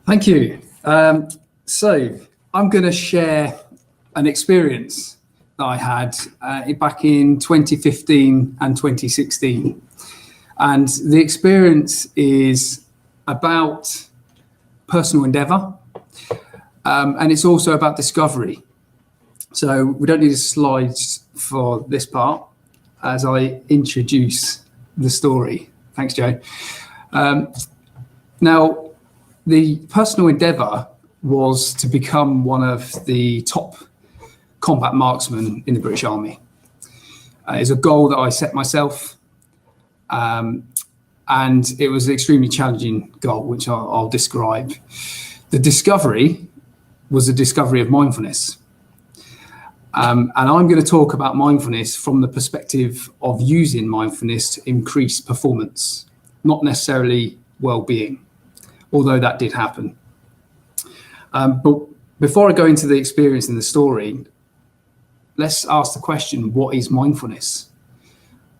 Thank you. So I'm going to share an experience that I had back in 2015 and 2016. And the experience is about personal endeavour, and it's also about discovery. So we don't need the slides for this part as I introduce the story. Thanks, Joe. Now, the personal endeavour was to become one of the top combat marksmen in the British Army. It's a goal that I set myself, and it was an extremely challenging goal, which I'll describe. The discovery was a discovery of mindfulness. And I'm going to talk about mindfulness from the perspective of using mindfulness to increase performance, not necessarily well-being, although that did happen. But before I go into the experience and the story, let's ask the question, what is mindfulness?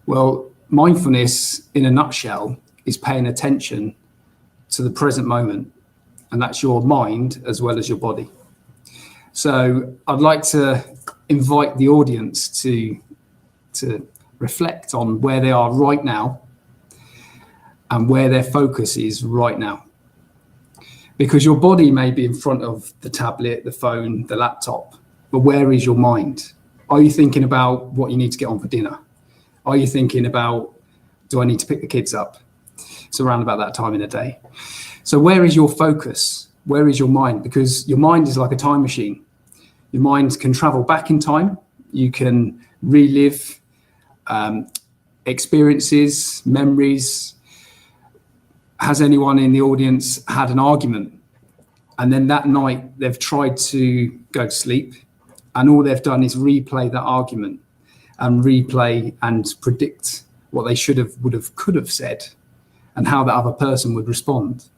Well, mindfulness, in a nutshell, is paying attention to the present moment, and that's your mind as well as your body. So I'd like to invite the audience to reflect on where they are right now and where their focus is right now. Because your body may be in front of the tablet, the phone, the laptop, but where is your mind? Are you thinking about what you need to get on for dinner? Are you thinking about, do I need to pick the kids up? It's around about that time in the day. So where is your focus? Where is your mind? Because your mind is like a time machine. Your mind can travel back in time. You can relive experiences, memories. Has anyone in the audience had an argument, and then that night they've tried to go to sleep, and all they've done is replay that argument and replay and predict what they should have, would have, could have said, and how the other person would respond?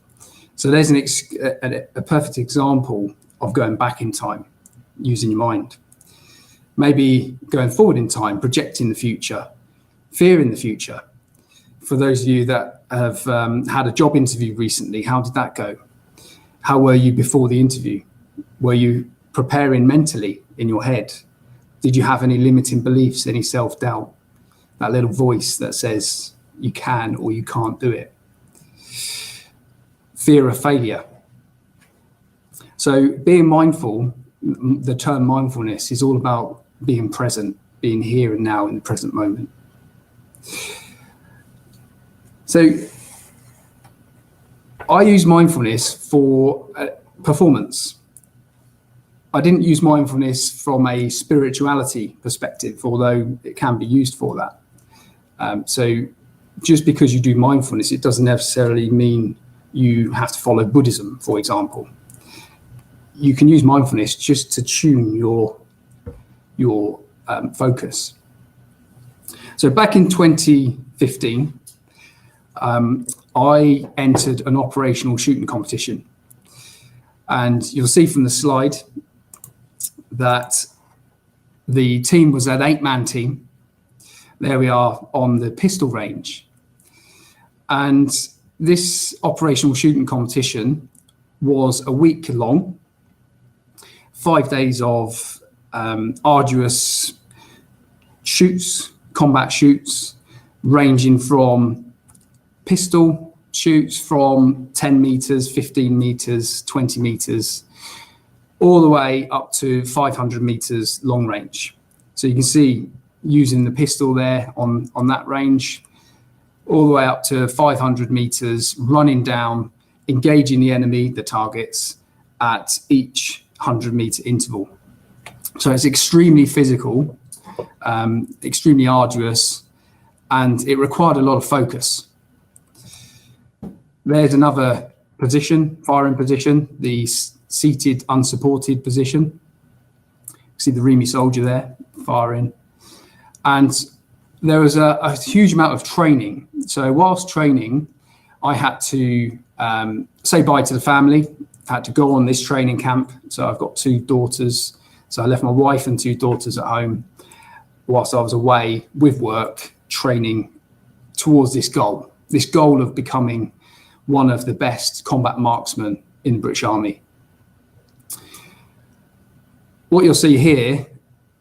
So there's a perfect example of going back in time using your mind. Maybe going forward in time, projecting the future, fearing the future. For those of you that have had a job interview recently, how did that go? How were you before the interview? Were you preparing mentally in your head? Did you have any limiting beliefs, any self-doubt? That little voice that says you can or you can't do it. Fear of failure. So being mindful, the term mindfulness is all about being present, being here and now in the present moment. So I use mindfulness for performance. I didn't use mindfulness from a spirituality perspective, although it can be used for that. So just because you do mindfulness, it doesn't necessarily mean you have to follow Buddhism, for example. You can use mindfulness just to tune your focus. So back in 2015, I entered an operational shooting competition, and you'll see from the slide that the team was an 8-man team. There we are on the pistol range, and this operational shooting competition was a week long, 5 days of arduous shoots, combat shoots, ranging from pistol shoots from 10 meters, 15 meters, 20 meters, all the way up to 500 meters long range. So you can see using the pistol there on that range, all the way up to 500 meters, running down, engaging the enemy, the targets, at each 100-meter interval. So it's extremely physical, extremely arduous, and it required a lot of focus. There's another position, firing position, the seated, unsupported position. See the Remy soldier there, firing. And there was a huge amount of training. So whilst training, I had to say bye to the family. I had to go on this training camp. So I've got 2 daughters. So I left my wife and 2 daughters at home whilst I was away with work, training towards this goal of becoming one of the best combat marksmen in the British Army. What you'll see here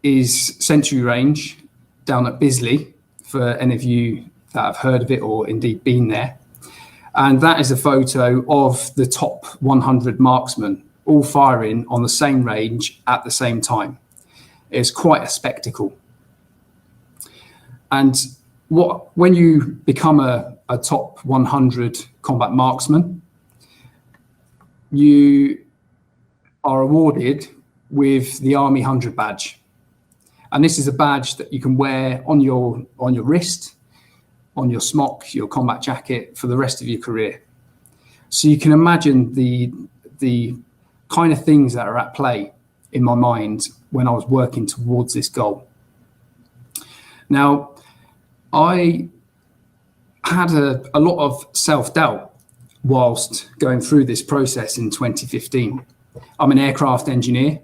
is Century Range down at Bisley, for any of you that have heard of it or indeed been there. And that is a photo of the top 100 marksmen all firing on the same range at the same time. It's quite a spectacle. And when you become a top 100 combat marksman, you are awarded with the Army 100 badge. And this is a badge that you can wear on your wrist, on your smock, your combat jacket for the rest of your career. So you can imagine the kind of things that are at play in my mind when I was working towards this goal. Now, I had a lot of self-doubt whilst going through this process in 2015. I'm an aircraft engineer,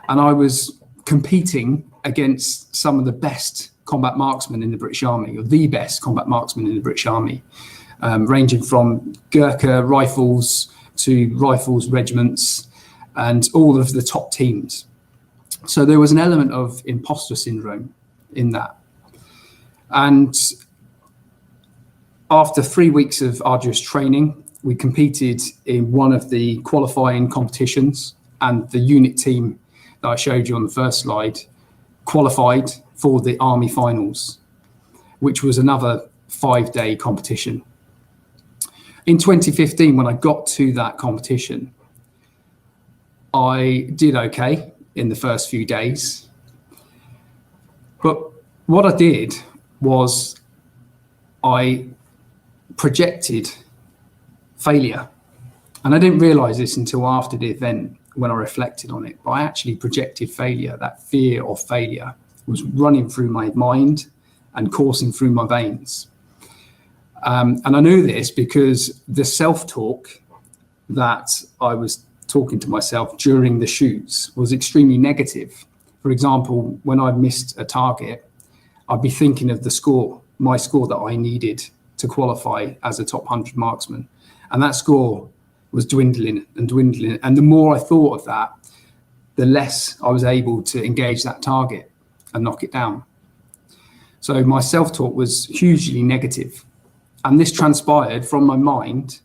and I was competing against some of the best combat marksmen in the British Army, or the best combat marksmen in the British Army, ranging from Gurkha rifles to rifles regiments and all of the top teams. So there was an element of imposter syndrome in that. And after 3 weeks of arduous training, we competed in one of the qualifying competitions, and the unit team that I showed you on the first slide qualified for the Army finals, which was another 5-day competition. In 2015, when I got to that competition, I did okay in the first few days. But what I did was I projected failure. And I didn't realize this until after the event when I reflected on it, but I actually projected failure. That fear of failure was running through my mind and coursing through my veins. And I knew this because the self-talk that I was talking to myself during the shoots was extremely negative. For example, when I missed a target, I'd be thinking of the score, my score that I needed to qualify as a top 100 marksman. And that score was dwindling and dwindling. And the more I thought of that, the less I was able to engage that target and knock it down. So my self-talk was hugely negative. And this transpired from my mind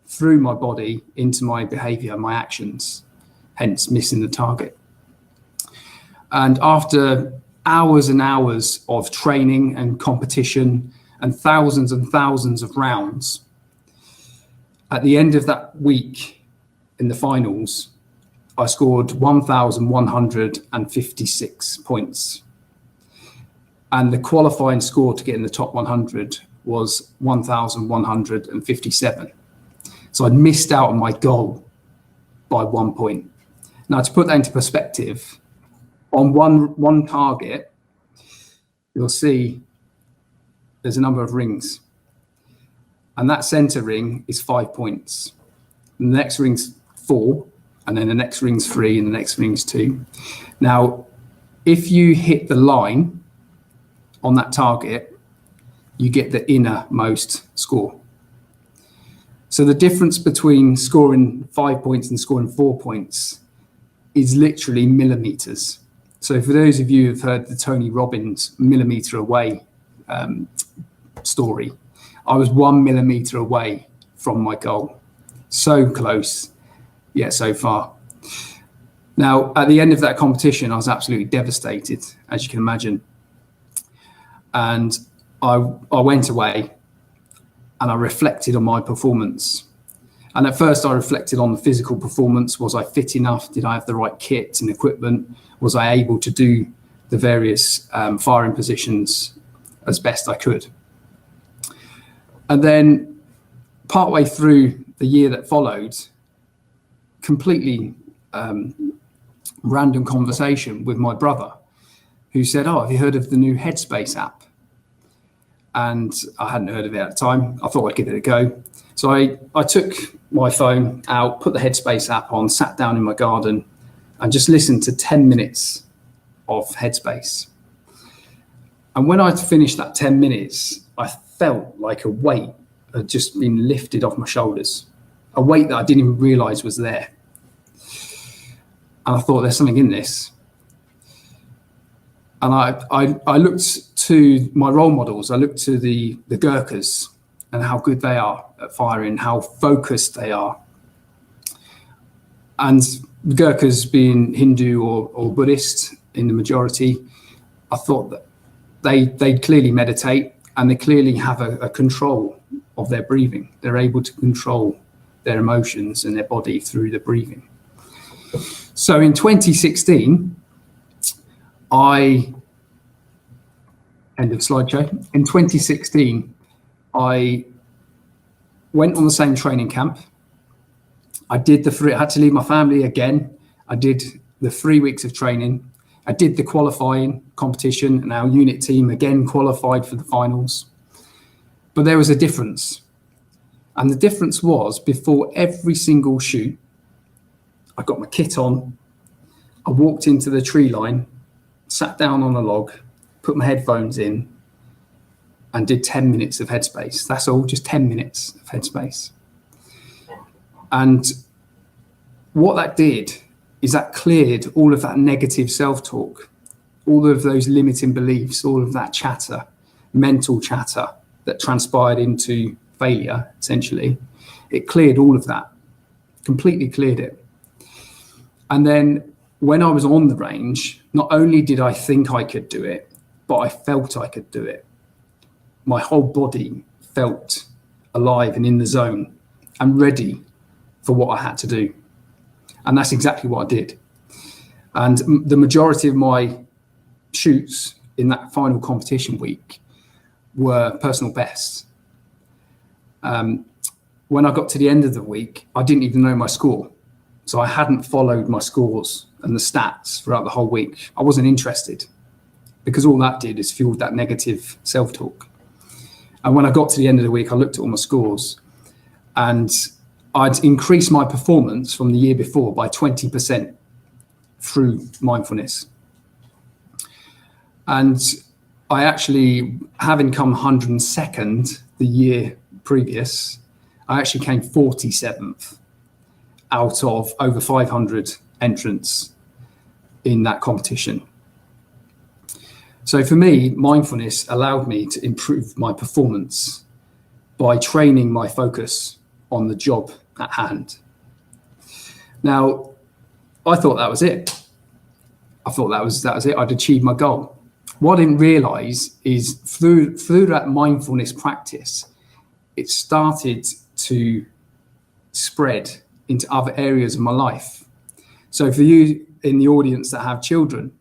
through my body into my behavior, my actions, hence missing the target. And after hours and hours of training and competition and thousands of rounds, at the end of that week in the finals, I scored 1,156 points. And the qualifying score to get in the top 100 was 1,157. So I'd missed out on my goal by 1 point. Now, to put that into perspective, on one target, you'll see there's a number of rings. And that center ring is 5 points. And the next ring's 4, and then the next ring's 3, and the next ring's 2. Now, if you hit the line on that target, you get the innermost score. So the difference between scoring 5 points and scoring 4 points is literally millimeters. So for those of you who've heard the Tony Robbins millimeter away story, I was 1 millimeter away from my goal. So close, yet so far. Now, at the end of that competition, I was absolutely devastated, as you can imagine. And I went away and I reflected on my performance. And at first I reflected on the physical performance. Was I fit enough? Did I have the right kit and equipment? Was I able to do the various firing positions as best I could? And then partway through the year that followed, completely random conversation with my brother, who said, "Oh, have you heard of the new Headspace app?" And I hadn't heard of it at the time. I thought I'd give it a go. So I took my phone out, put the Headspace app on, sat down in my garden and just listened to 10 minutes of Headspace. And when I'd finished that 10 minutes, I felt like a weight had just been lifted off my shoulders, a weight that I didn't even realise was there. And I thought, there's something in this. And I looked to my role models. I looked to the Gurkhas and how good they are at firing, how focused they are. And the Gurkhas being Hindu or Buddhist in the majority, I thought that they clearly meditate and they clearly have a control of their breathing. They're able to control their emotions and their body through the breathing. So in 2016, end of slideshow. In 2016, I went on the same training camp. I had to leave my family again. I did the 3 weeks of training. I did the qualifying competition, and our unit team again qualified for the finals. But there was a difference. And the difference was, before every single shoot, I got my kit on, I walked into the tree line, sat down on a log, put my headphones in, and did 10 minutes of headspace. That's all, just 10 minutes of headspace. And what that did is that cleared all of that negative self-talk, all of those limiting beliefs, all of that chatter, mental chatter that transpired into failure, essentially. It cleared all of that, completely cleared it. And then when I was on the range, not only did I think I could do it, but I felt I could do it. My whole body felt alive and in the zone and ready for what I had to do. And that's exactly what I did. And the majority of my shoots in that final competition week were personal bests. When I got to the end of the week, I didn't even know my score. So I hadn't followed my scores and the stats throughout the whole week. I wasn't interested, because all that did is fueled that negative self-talk. And when I got to the end of the week, I looked at all my scores, and I'd increased my performance from the year before by 20% through mindfulness. And I actually, having come 102nd the year previous, I actually came 47th out of over 500 entrants in that competition. So for me, mindfulness allowed me to improve my performance by training my focus on the job at hand. Now, I thought that was it. I thought that was it. I'd achieved my goal. What I didn't realize is through that mindfulness practice, it started to spread into other areas of my life. So for you in the audience that have children,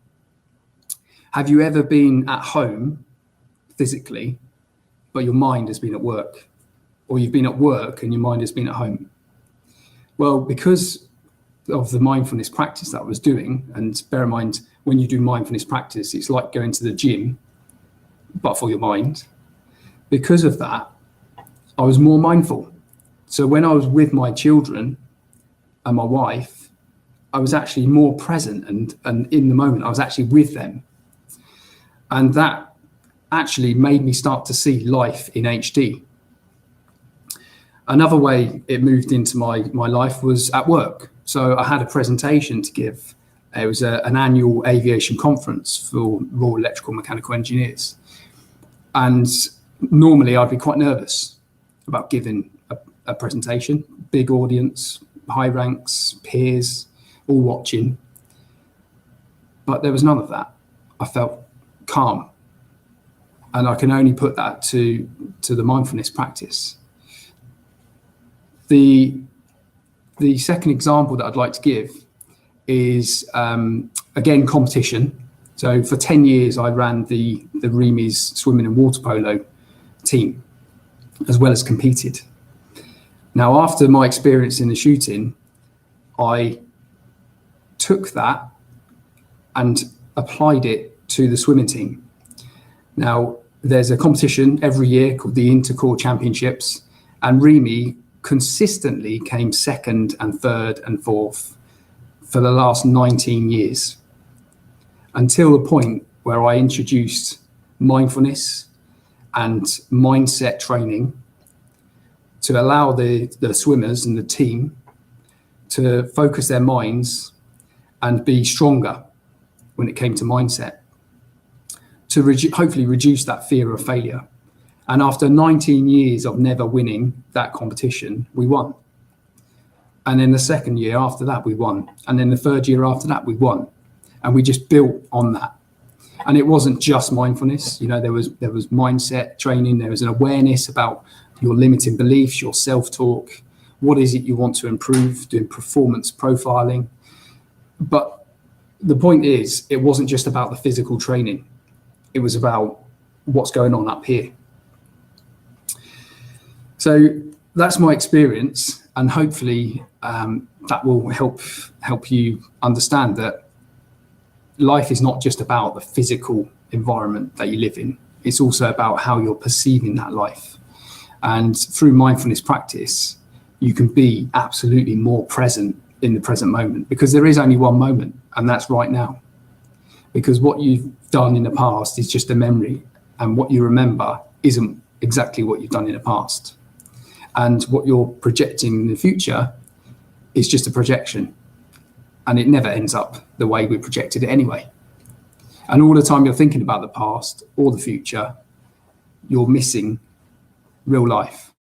have you ever been at home physically, but your mind has been at work? Or you've been at work and your mind has been at home? Well, because of the mindfulness practice that I was doing, and bear in mind, when you do mindfulness practice, it's like going to the gym, but for your mind. Because of that, I was more mindful. So when I was with my children and my wife, I was actually more present and in the moment, I was actually with them. And that actually made me start to see life in HD. Another way it moved into my life was at work. So I had a presentation to give. It was an annual aviation conference for Royal Electrical Mechanical Engineers. And normally I'd be quite nervous about giving a presentation, big audience, high ranks, peers, all watching. But there was none of that. I felt calm. And I can only put that to the mindfulness practice. The second example that I'd like to give is, again, competition. So for 10 years, I ran the Remis swimming and water polo team, as well as competed. Now, after my experience in the shooting, I took that and applied it to the swimming team. Now, there's a competition every year called the Intercorps Championships, and Remy consistently came second and third and fourth for the last 19 years, until the point where I introduced mindfulness and mindset training, to allow the swimmers and the team to focus their minds and be stronger when it came to mindset, to hopefully reduce that fear of failure. And after 19 years of never winning that competition, we won. And then the second year after that, we won. And then the third year after that, we won. And we just built on that. And it wasn't just mindfulness. You know, there was mindset training. There was an awareness about your limiting beliefs, your self-talk. What is it you want to improve? Doing performance profiling. But the point is, it wasn't just about the physical training. It was about what's going on up here. So that's my experience, and hopefully that will help you understand that life is not just about the physical environment that you live in. It's also about how you're perceiving that life. And through mindfulness practice, you can be absolutely more present in the present moment, because there is only one moment, and that's right now. Because what you've done in the past is just a memory, and what you remember isn't exactly what you've done in the past. And what you're projecting in the future is just a projection, and it never ends up the way we projected it anyway. And all the time you're thinking about the past or the future, you're missing real life.